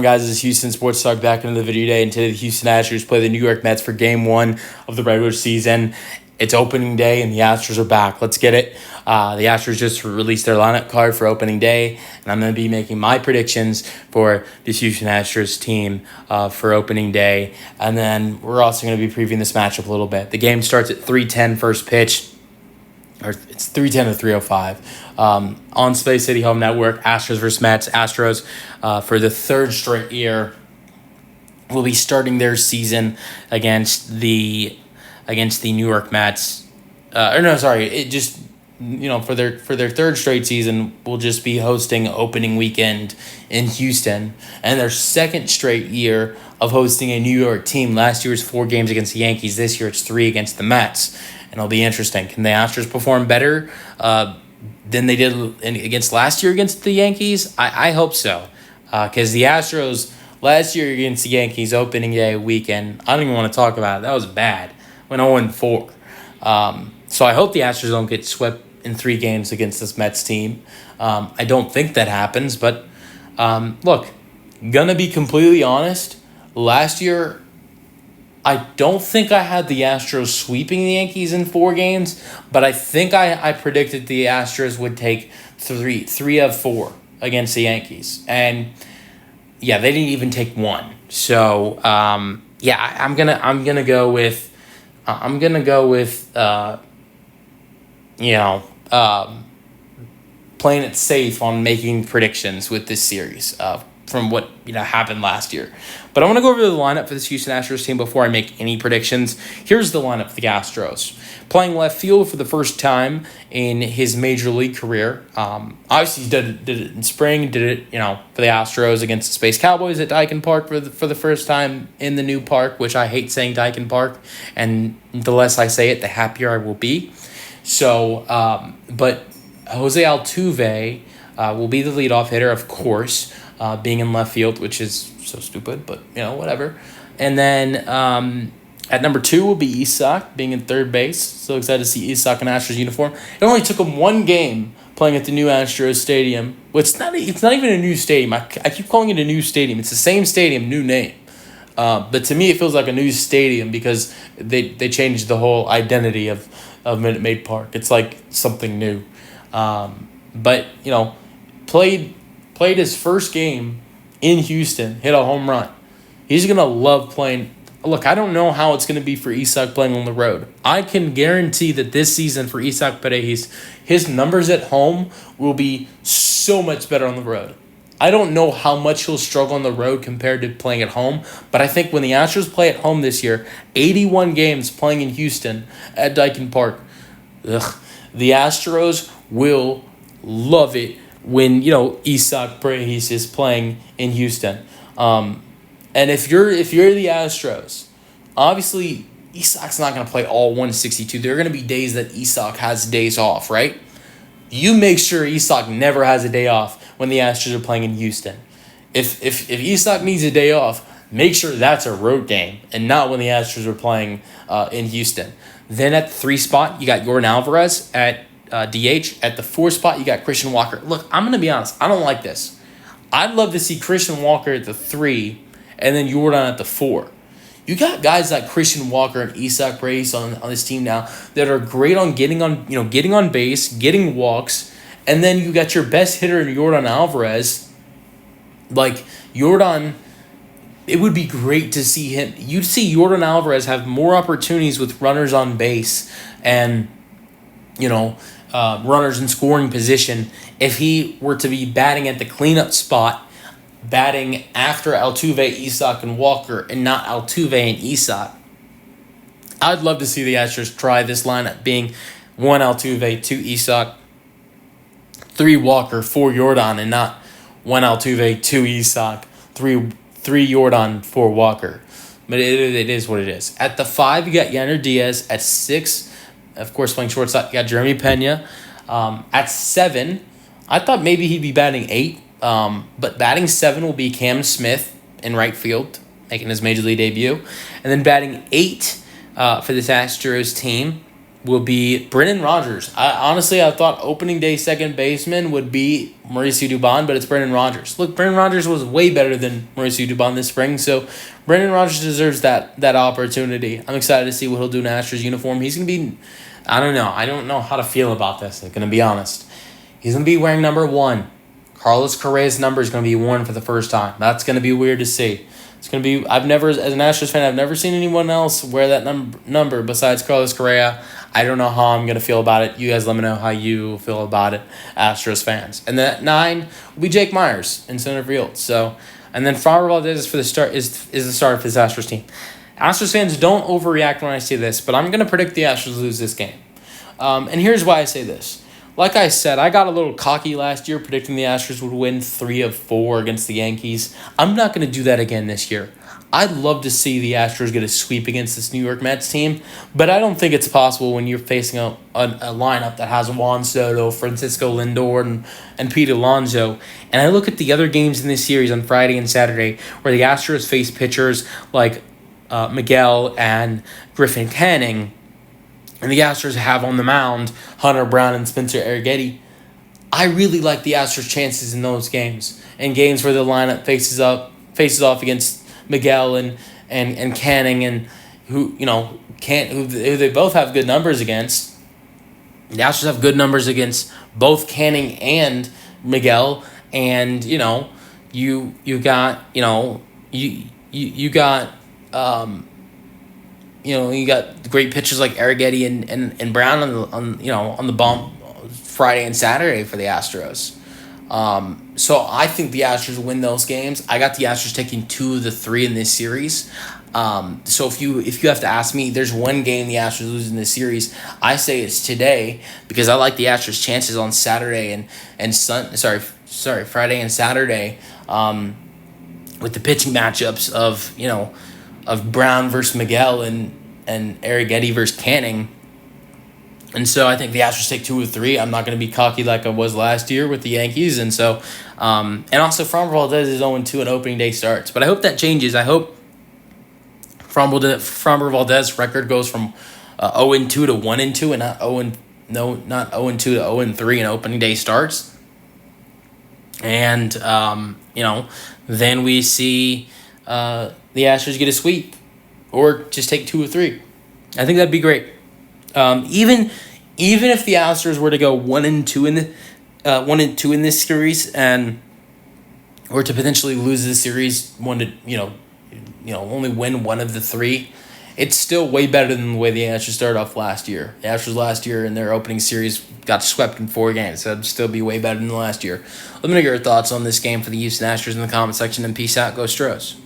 Guys, this is Houston Sports Talk back into the video today, and today the Houston Astros play the New York Mets for Game 1 of the regular season. It's opening day, and the Astros are back. Let's get it. The Astros just released their lineup card for opening day, and I'm going to be making my predictions for this Houston Astros team for opening day. And then we're also going to be previewing this matchup a little bit. The game starts at 3:10 first pitch. Or it's 3:10 to 3:05 on Space City Home Network. Astros versus Mets. Astros for the third straight year will be starting their season against the New York Mets. For their third straight season will just be hosting opening weekend in Houston, and their second straight year of hosting a New York team. Last year was 4 games against the Yankees. This year it's 3 against the Mets. And it'll be interesting. Can the Astros perform better than they did against last year against the Yankees? I hope so. Because the Astros last year against the Yankees opening day weekend, I don't even want to talk about it. That was bad. Went 0-4. So I hope the Astros don't get swept in 3 games against this Mets team. I don't think that happens. But look, gonna be completely honest, last year I don't think I had the Astros sweeping the Yankees in 4 games, but I think I predicted the Astros would take three of 4 against the Yankees. And yeah, they didn't even take 1. So I'm gonna go with playing it safe on making predictions with this series from what happened last year. But I want to go over the lineup for this Houston Astros team before I make any predictions. Here's the lineup for the Astros. Playing left field for the first time in his major league career. Obviously, he did it in spring, did it for the Astros against the Space Cowboys at Daikin Park for the first time in the new park, which I hate saying Daikin Park, and the less I say it, the happier I will be. So, but Jose Altuve will be the leadoff hitter, of course, being in left field, which is so stupid, but whatever. And then at number 2 will be Isak, being in third base. So excited to see Isak in Astros uniform. It only took him 1 game playing at the new Astros stadium. Well, it's not even a new stadium. I keep calling it a new stadium. It's the same stadium, new name. But to me, it feels like a new stadium because they changed the whole identity of Minute Maid Park. It's like something new. But played his first game in Houston, hit a home run. He's going to love playing. Look, I don't know how it's going to be for Isak playing on the road. I can guarantee that this season for Isak Paredes, his numbers at home will be so much better on the road. I don't know how much he'll struggle on the road compared to playing at home, but I think when the Astros play at home this year, 81 games playing in Houston at Daikin Park, the Astros will love it when Isak Paredes is playing in Houston. And if you're the Astros, obviously Isak's not going to play all 162. There are going to be days that Isak has days off, right? You make sure Isak never has a day off when the Astros are playing in Houston. If Isak needs a day off, make sure that's a road game and not when the Astros are playing in Houston. Then at the 3 spot, you got Yordan Alvarez at DH. At the 4 spot, you got Christian Walker. Look, I'm going to be honest. I don't like this. I'd love to see Christian Walker at the 3 and then Yordan at the 4. You got guys like Christian Walker and Isak Paredes on this team now that are great on getting on base, getting walks, and then you got your best hitter in Yordan Alvarez. Like Yordan, it would be great to see him. You'd see Yordan Alvarez have more opportunities with runners on base and runners in scoring position if he were to be batting at the cleanup spot, batting after Altuve, Isak, and Walker, and not Altuve and Isak. I'd love to see the Astros try this lineup being 1 Altuve, 2 Isak, 3 Walker, 4 Yordan, and not 1 Altuve, 2 Isak, 3 Yordan, 4 Walker. But it is what it is. At the 5, you got Yander Diaz. At 6, of course, playing shortstop, you got Jeremy Pena. At 7, I thought maybe he'd be batting 8. But batting 7 will be Cam Smith in right field, making his major league debut. And then batting 8 for this Astros team will be Brendan Rodgers. I thought opening day second baseman would be Mauricio Dubon, but it's Brendan Rodgers. Look, Brendan Rodgers was way better than Mauricio Dubon this spring, so Brendan Rodgers deserves that opportunity. I'm excited to see what he'll do in Astros uniform. He's going to be, I don't know. I don't know how to feel about this, I'm going to be honest. He's going to be wearing number 1. Carlos Correa's number is going to be 1 for the first time. That's going to be weird to see. It's going to be, as an Astros fan, I've never seen anyone else wear that number besides Carlos Correa. I don't know how I'm going to feel about it. You guys let me know how you feel about it, Astros fans. And then at 9 will be Jake Myers in center field. So, and then Framber Valdez is the start of his Astros team. Astros fans, don't overreact when I say this, but I'm going to predict the Astros lose this game. And here's why I say this. Like I said, I got a little cocky last year predicting the Astros would win 3 of 4 against the Yankees. I'm not going to do that again this year. I'd love to see the Astros get a sweep against this New York Mets team, but I don't think it's possible when you're facing a lineup that has Juan Soto, Francisco Lindor, and Pete Alonso. And I look at the other games in this series on Friday and Saturday where the Astros face pitchers like Miguel and Griffin Canning, and the Astros have on the mound Hunter Brown and Spencer Arrighetti. I really like the Astros' chances in those games. In games where the lineup faces off against Miguel and Canning, and who they both have good numbers against. The Astros have good numbers against both Canning and Miguel, and you got great pitchers like Arrighetti and Brown on the bump Friday and Saturday for the Astros. So I think the Astros win those games. I got the Astros taking 2 of the 3 in this series. So if you have to ask me, there's one game the Astros lose in this series, I say it's today because I like the Astros' chances on Saturday Friday and Saturday, with the pitching matchups of Brown versus Miguel and Arrighetti versus Canning. And so I think the Astros take 2 of 3. I'm not going to be cocky like I was last year with the Yankees. And so, and also Framber Valdez is 0-2 in opening day starts. But I hope that changes. I hope Framber Valdez record goes from 0-2 to 1-2 and not 0-2 to 0-3 in opening day starts. And, then we see the Astros get a sweep or just take 2 of 3. I think that'd be great. Even if the Astros were to go 1-2 in this series or to potentially lose this series only win 1 of the 3, it's still way better than the way the Astros started off last year. The Astros last year in their opening series got swept in 4 games, so it'd still be way better than last year. Let me know your thoughts on this game for the Houston Astros in the comment section, and peace out. Go Astros.